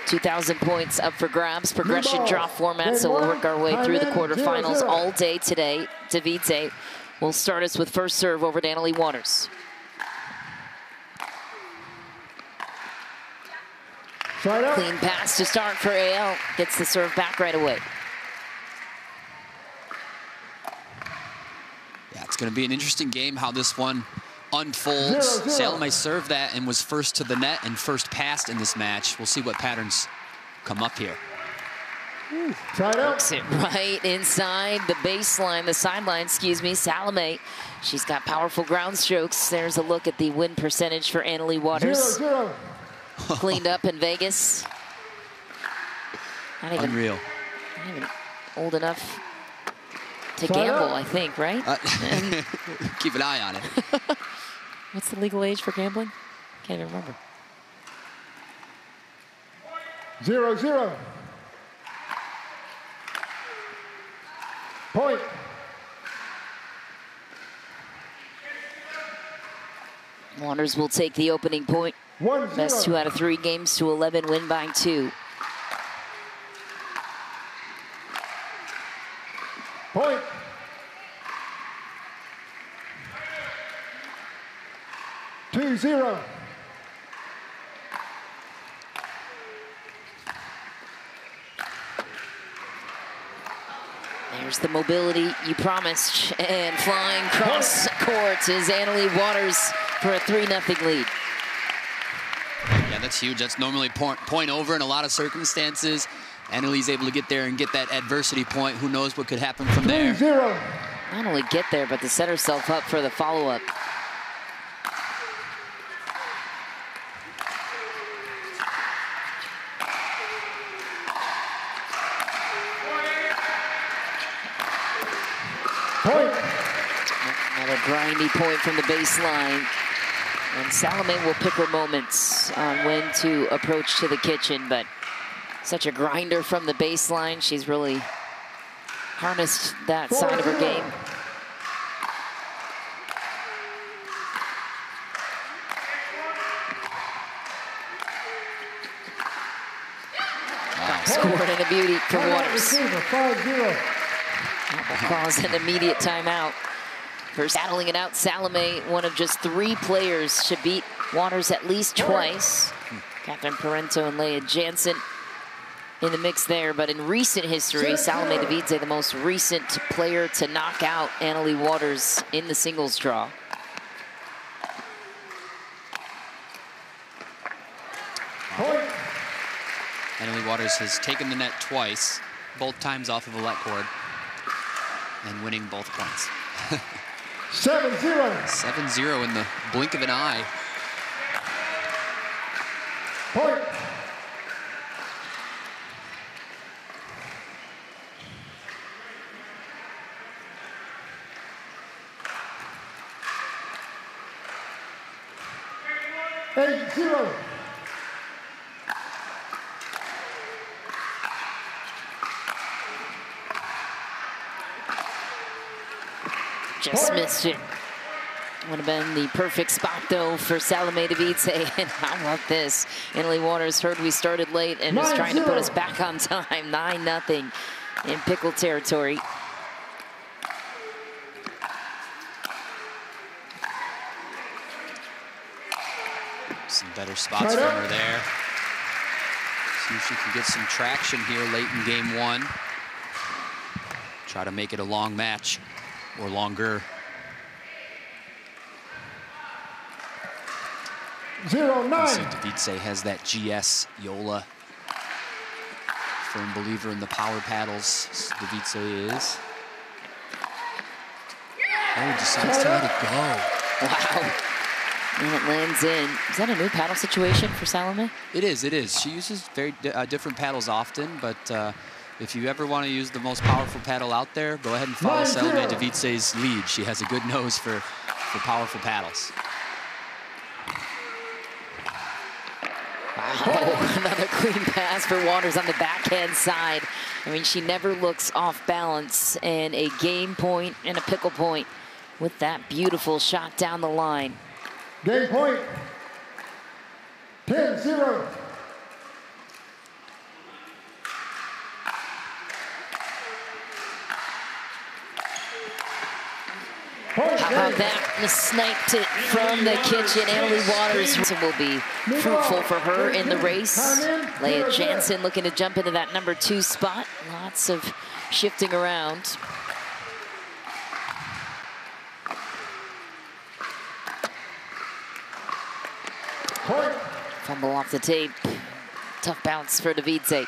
2,000 points up for grabs. Progression draw format, so we'll work our way through the quarterfinals all day today. Devidze will start us with first serve over to Annalie Waters. Clean pass to start for AL. Gets the serve back right away. Yeah, it's going to be an interesting game how this one unfolds. Salome served that and was first to the net and first passed in this match. We'll see what patterns come up here. Hooks it right inside the baseline, the sideline, excuse me. Salome, she's got powerful ground strokes. There's a look at the win percentage for Annalie Waters. Cleaned up in Vegas. Unreal. Not even old enough to gamble, I think, right? Keep an eye on it. What's the legal age for gambling? Can't even remember. 0-0. Point. Waters will take the opening point. Best 2 out of 3 games to 11, win by 2. Point. Two, 0. There's the mobility you promised, and flying cross court is Annalie Waters for a 3-0 lead. Yeah, that's huge. That's normally point over in a lot of circumstances. Annalie's able to get there and get that adversity point. Who knows what could happen from there. 3-0. Not only get there, but to set herself up for the follow-up. Another grindy point from the baseline. And Salome will pick her moments on when to approach to the kitchen, but such a grinder from the baseline. She's really harnessed that side of her game. Wow. Scored and a beauty for Waters. That will cause an immediate timeout. For battling it out, Salome, one of just 3 players to beat Waters at least twice. Catherine Parento and Leigh Jansen in the mix there, but in recent history, Salome Devidze, the most recent player to knock out Annalie Waters in the singles draw. Annalie Waters has taken the net twice, both times off of a let cord, and winning both points. 7-0. 7-0 in the blink of an eye. Point. Eight, 0. Just missed it. Would have been the perfect spot, though, for Salome Devidze. And how about this? Annalie Waters heard we started late and is trying to put us back on time. 9-0 in pickle territory. Some better spots from her there. See if she can get some traction here late in game 1. Try to make it a long match. Or longer. 0-9. Devidze has that GS Yola. Firm believer in the power paddles. Devidze is. Oh, decides to let it go. Wow. And it lands in. Is that a new paddle situation for Salome? It is, it is. She uses very different paddles often, but if you ever want to use the most powerful paddle out there, go ahead and follow Salome Devidze's lead. She has a good nose for powerful paddles. Wow, another clean pass for Waters on the backhand side. I mean, she never looks off balance, and a game point and a pickle point with that beautiful shot down the line. Game point. 10-0. How about that? Sniped it from the kitchen. Annalie Waters will be fruitful for her in the race. Leigh Jansen looking to jump into that number 2 spot. Lots of shifting around. Fumble off the tape. Tough bounce for Devidze.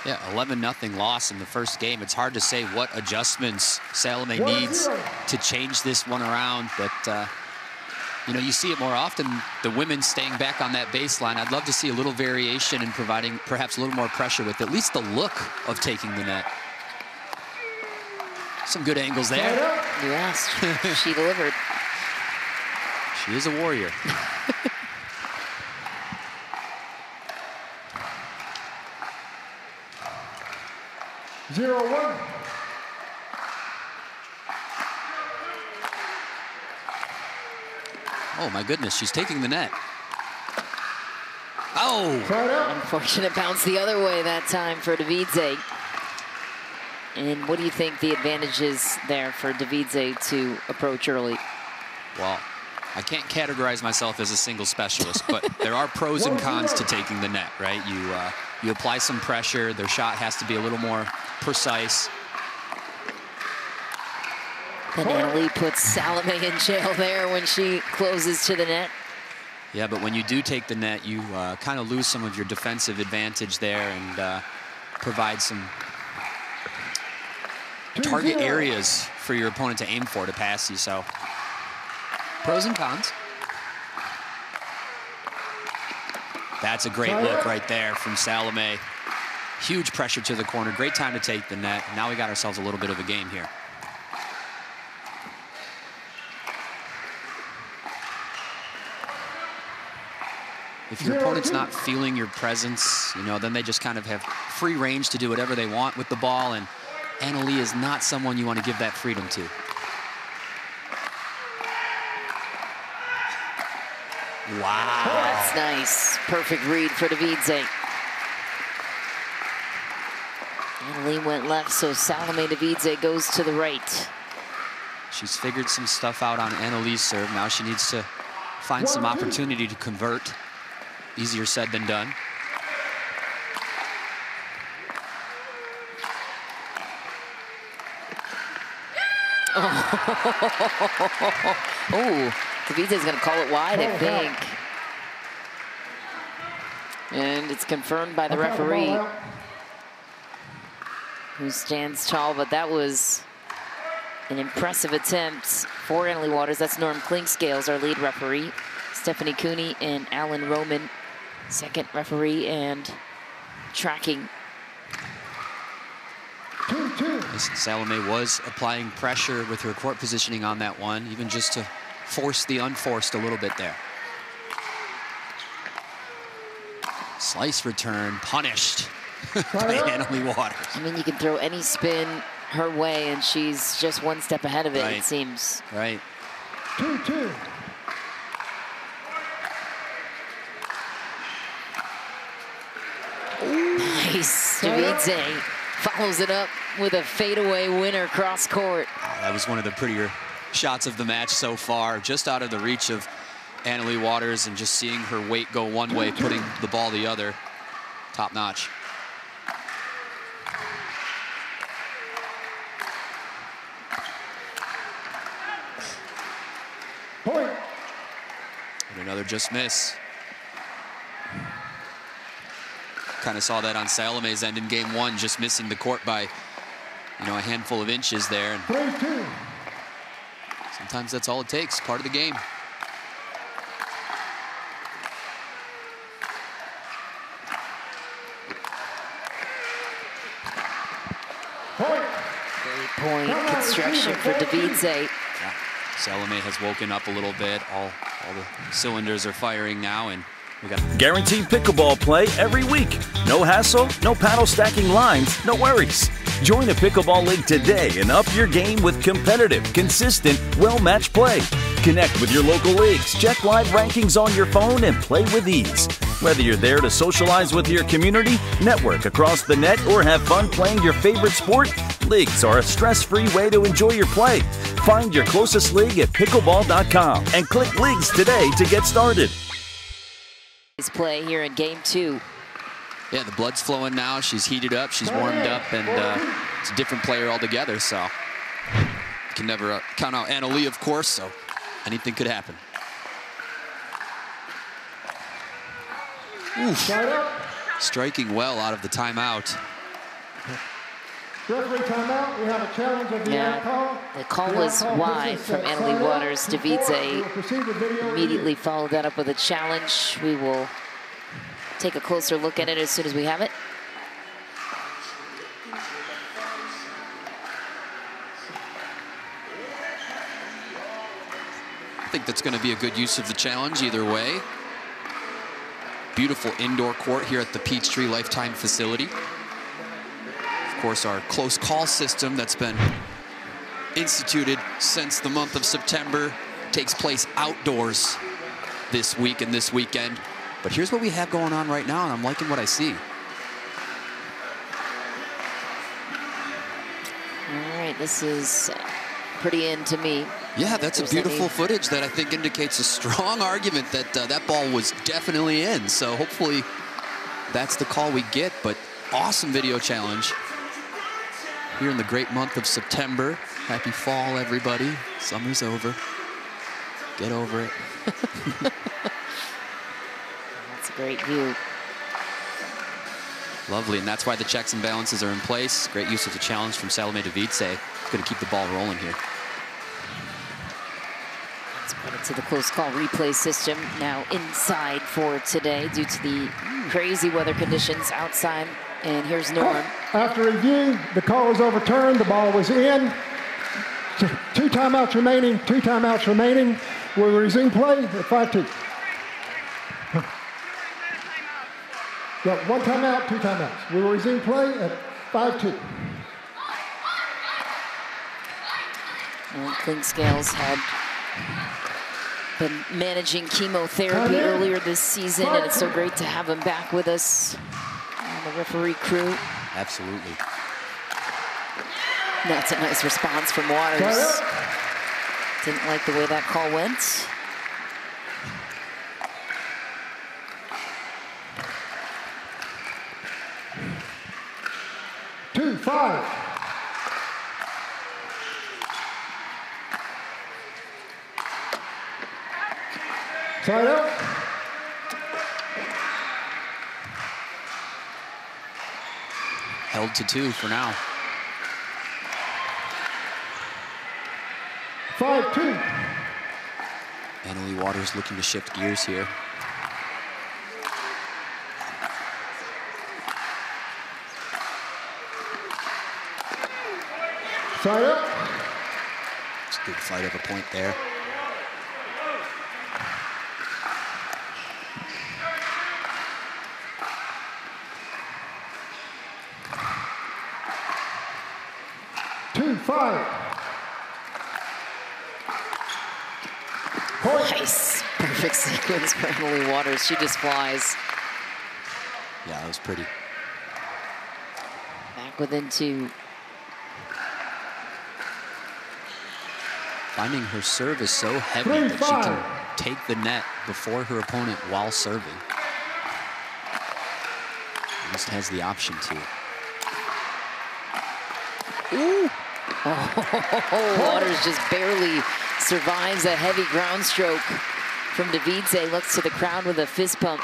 Yeah, 11-0 loss in the first game. It's hard to say what adjustments Salome needs to change this one around, but you know, you see it more often, the women staying back on that baseline. I'd love to see a little variation in providing perhaps a little more pressure with at least the look of taking the net. Some good angles there. Yes, she delivered. She is a warrior. 0-1. Oh my goodness, she's taking the net. Oh! Unfortunate bounce the other way that time for Devidze. And what do you think the advantage is there for Devidze to approach early? Well, I can't categorize myself as a single specialist, but there are pros and cons to taking the net, right? You apply some pressure, their shot has to be a little more precise. Then Annalie puts Salome in jail there when she closes to the net. Yeah, but when you do take the net, you kind of lose some of your defensive advantage there and provide some target areas for your opponent to aim for to pass you. So pros and cons. That's a great look right there from Salome. Huge pressure to the corner. Great time to take the net. Now we got ourselves a little bit of a game here. If your opponent's not feeling your presence, you know, then they just kind of have free range to do whatever they want with the ball, and Annalie is not someone you want to give that freedom to. Wow. Oh, that's nice. Perfect read for Devidze. Annalie went left, so Salome Devidze goes to the right. She's figured some stuff out on Annalie's serve. Now she needs to find some opportunity to convert. Easier said than done. Oh, Devidze's going to call it wide, I think. And it's confirmed by the referee, who stands tall, but that was an impressive attempt for Annalie Waters. That's Norm Klinkscales, our lead referee. Stephanie Cooney and Alan Roman, second referee and tracking. Salome was applying pressure with her court positioning on that one, even just to force the unforced a little bit there. Slice return punished by Annalie Waters. I mean, you can throw any spin her way and she's just one step ahead of it, it seems. Right. 2-2. Nice. Devidze follows it up with a fadeaway winner cross court. That was one of the prettier shots of the match so far, just out of the reach of Annalie Waters, and just seeing her weight go one way, putting the ball the other. Top notch. Point. And another just miss. Kind of saw that on Salome's end in game one, just missing the court by, you know, a handful of inches there. And sometimes that's all it takes, part of the game. Great point construction for Devidze. Yeah. Salome has woken up a little bit. All the cylinders are firing now, and we got guaranteed pickleball play every week. No hassle, no paddle stacking lines, no worries. Join a pickleball league today and up your game with competitive, consistent, well-matched play. Connect with your local leagues, check live rankings on your phone, and play with ease. Whether you're there to socialize with your community, network across the net, or have fun playing your favorite sport, Leagues are a stress-free way to enjoy your play. Find your closest league at pickleball.com and click Leagues today to get started. His play here in game 2. Yeah, the blood's flowing now. She's heated up, she's warmed up, and it's a different player altogether, so you can never count out Leigh, of course, so anything could happen. Oof. Striking well out of the timeout. Referee timeout. We have a challenge of the call. The call was wide from Leigh Waters. Devidze immediately followed that up with a challenge. We will take a closer look at it as soon as we have it. I think that's going to be a good use of the challenge either way. Beautiful indoor court here at the Peachtree Lifetime facility. Of course, our close call system that's been instituted since the month of September takes place outdoors this week and this weekend. But here's what we have going on right now, and I'm liking what I see. All right, this is pretty in to me. Yeah, that's a beautiful footage that I think indicates a strong argument that that ball was definitely in. So hopefully that's the call we get, but awesome video challenge here in the great month of September. Happy fall, everybody. Summer's over. Get over it. That's a great view. Lovely, and that's why the checks and balances are in place. Great use of the challenge from Salome Devidze. Going to keep the ball rolling here. Let's put it to the close call replay system. Now inside for today due to the crazy weather conditions outside. And here's Norm. After review, the call was overturned. The ball was in. 2 timeouts remaining. 2 timeouts remaining. We'll resume play at 5-2. Yeah, 1 timeout, 2 timeouts. We will resume play at 5-2. Well, Clinkscales had been managing chemotherapy earlier this season, and it's so great to have him back with us on the referee crew. Absolutely. That's a nice response from Waters. Didn't like the way that call went. Two, 5. Side out. Held to 2 for now. 5-2. Leigh Waters looking to shift gears here. Side up. It's a good fight of a point there. Nice, perfect sequence for Leigh Waters. She just flies. Yeah, that was pretty. Back within 2. Finding her serve is so heavy that she can take the net before her opponent while serving. Just has the option to. Ooh. Oh, Waters just barely survives a heavy ground stroke from Devidze. Looks to the crowd with a fist pump.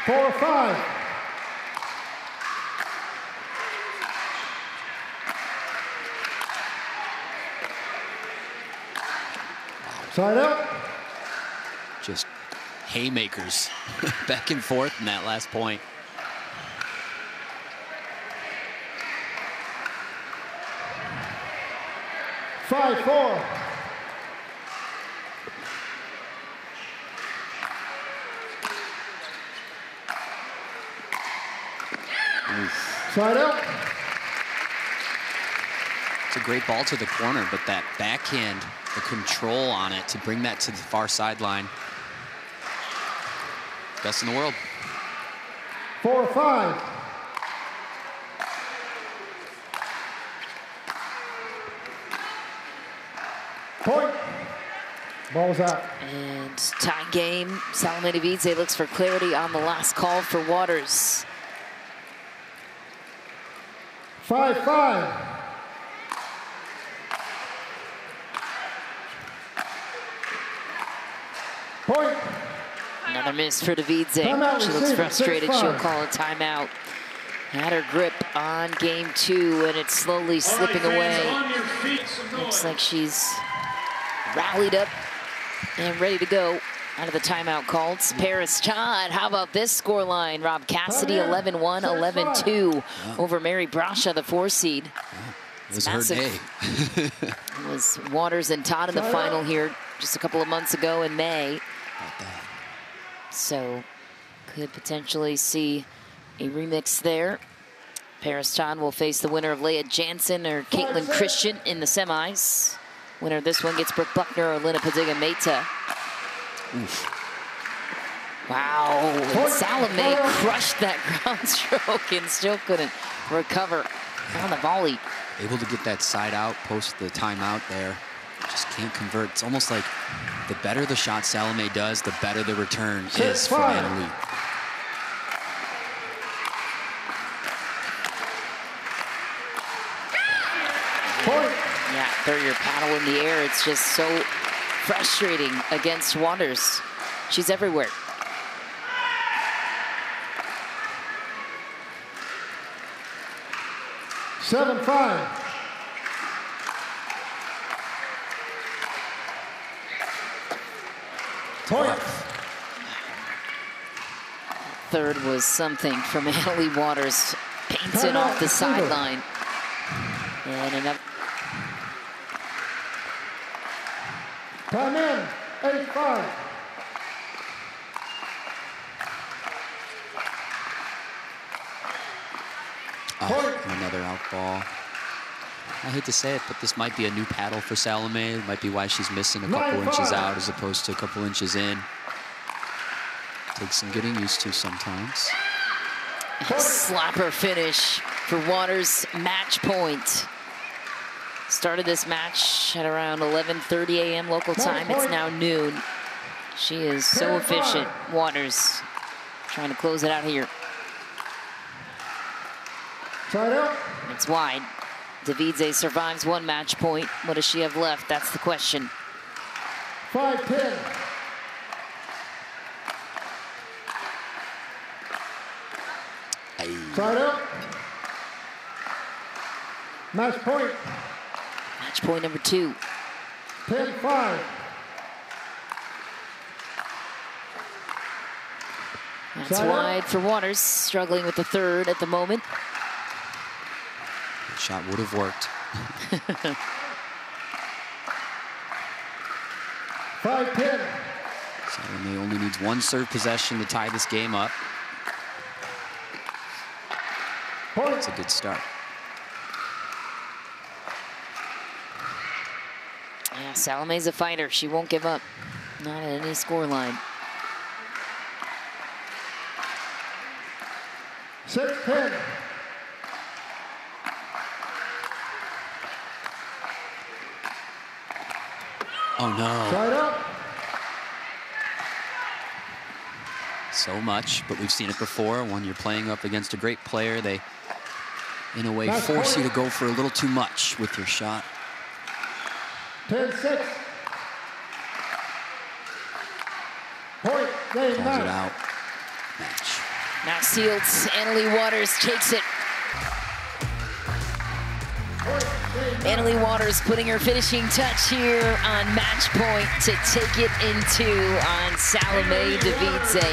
Four, 5. Side up. Just haymakers back and forth in that last point. Five, 4. Side up. It's a great ball to the corner, but that backhand, the control on it to bring that to the far sideline. Best in the world. 4-5. Point. Ball's out. And tie game. Salome Devidze looks for clarity on the last call for Waters. 5-5. Point. Another miss for Devidze. Timeout, She looks receiver, frustrated. 6-5. She'll call a timeout. Had her grip on game 2, and it's slowly slipping away. Looks like she's rallied up and ready to go. Out of the timeout called. Paris Todd, how about this scoreline? Rob Cassidy, 11-1, 11-2 over Mary Brasha, the 4 seed. It was her day. It was Waters and Todd in the final here just a couple of months ago in May. So could potentially see a remix there. Paris Todd will face the winner of Leigh Jansen or Caitlin Christian in the semis. Winner of this one gets Brooke Buckner or Leigh Meta. Wow, and Salome crushed that ground stroke and still couldn't recover on the volley. Able to get that side out, post the timeout there. Just can't convert. It's almost like the better the shot Salome does, the better the return is for Anna Leigh. Yeah, throw your paddle in the air. It's just so frustrating against Waters. She's everywhere. Seven, 5. Point. Third was something from Anna Waters. Paints it off the sideline. And another. Time in. 8-5. Another out ball. I hate to say it, but this might be a new paddle for Salome. It might be why she's missing a couple inches out as opposed to a couple inches in. Takes some getting used to sometimes. Slapper finish for Waters, match point. Started this match at around 11:30 a.m. local time. It's now noon. She is so efficient. Waters trying to close it out here. Side out. It's wide. Devidze survives one match point. What does she have left? That's the question. 5-10. Side out. Match point. Match point number 2. 10-5. That's wide for Waters, struggling with the third at the moment. That shot would have worked. 5-10. Salome only needs one serve possession to tie this game up. It's a good start. Yeah, Salome's a fighter. She won't give up. Not at any scoreline. 6-10. Oh no. Side up. So much, but we've seen it before. When you're playing up against a great player, they, in a way, force you to go for a little too much with your shot. 10-6. Point. Game Calls match. it out. Match. Now sealed. Anna Waters takes it. Anna Waters putting her finishing touch here on match point to take it into on Salome Devidze.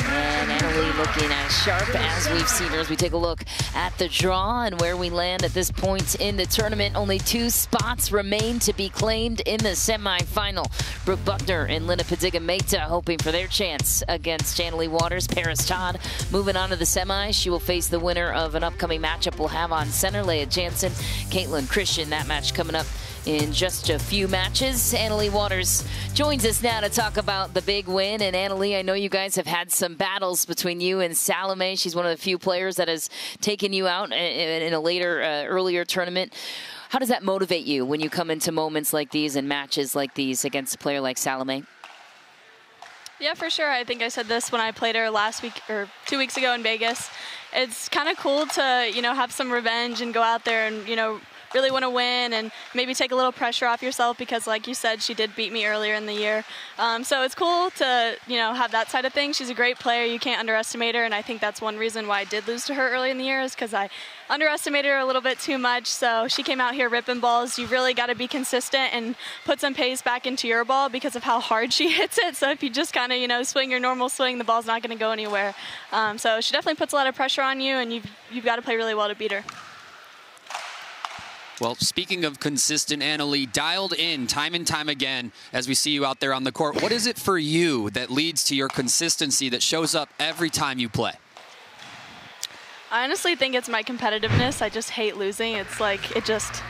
And Anna looking as sharp as we've seen her as we take a look at the draw and where we land at this point in the tournament. Only 2 spots remain to be claimed in the semifinal. Brooke Buckner and Leigh Meta hoping for their chance against Anna Waters. Paris Todd moving on to the semis. She will face the winner of an upcoming matchup we'll have on center, Leigh Jansen, Caitlin Christian. exhibition. That match coming up in just a few matches. Annalie Waters joins us now to talk about the big win. And Annalie, I know you guys have had some battles between you and Salome. She's one of the few players that has taken you out in a earlier tournament. How does that motivate you when you come into moments like these and matches like these against a player like Salome? Yeah, for sure. I think I said this when I played her last week or 2 weeks ago in Vegas. It's kind of cool to, you know, have some revenge and go out there and, you know, really want to win and maybe take a little pressure off yourself because, like you said, she did beat me earlier in the year. So it's cool to, you know, have that side of things. She's a great player. You can't underestimate her, and I think that's one reason why I did lose to her early in the year is because I underestimated her a little bit too much. So she came out here ripping balls. You really got to be consistent and put some pace back into your ball because of how hard she hits it. So if you just kind of, you know, swing your normal swing, the ball's not going to go anywhere. So she definitely puts a lot of pressure on you, and you've got to play really well to beat her. Well, speaking of consistent, Annalie, dialed in time and time again as we see you out there on the court. What is it for you that leads to your consistency that shows up every time you play? I honestly think it's my competitiveness. I just hate losing. It's like, it just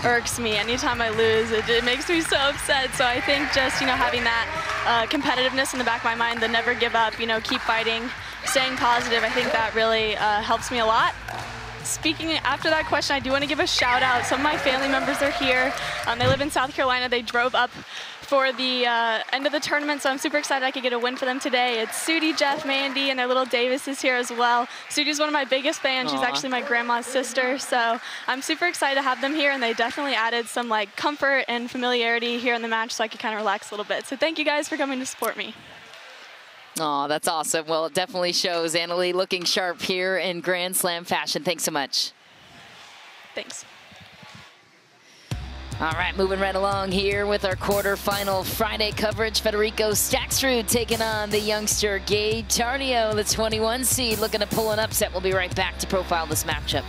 irks me. Anytime I lose, it makes me so upset. So I think just, you know, having that competitiveness in the back of my mind, the never give up, you know, keep fighting, staying positive, I think that really helps me a lot. Speaking after that question, I do want to give a shout out. Some of my family members are here. They live in South Carolina. They drove up for the end of the tournament, so I'm super excited I could get a win for them today. It's Sudie, Jeff, Mandy, and their little Davis is here as well. Sudie's one of my biggest fans. She's actually my grandma's sister, so I'm super excited to have them here, and they definitely added some like comfort and familiarity here in the match so I could kind of relax a little bit. So thank you guys for coming to support me. Oh, that's awesome. Well, it definitely shows. Annalie looking sharp here in Grand Slam fashion. Thanks so much. Thanks. All right, moving right along here with our quarterfinal Friday coverage. Federico Staksrud taking on the youngster Gabe Tardio, the 21 seed, looking to pull an upset. We'll be right back to profile this matchup.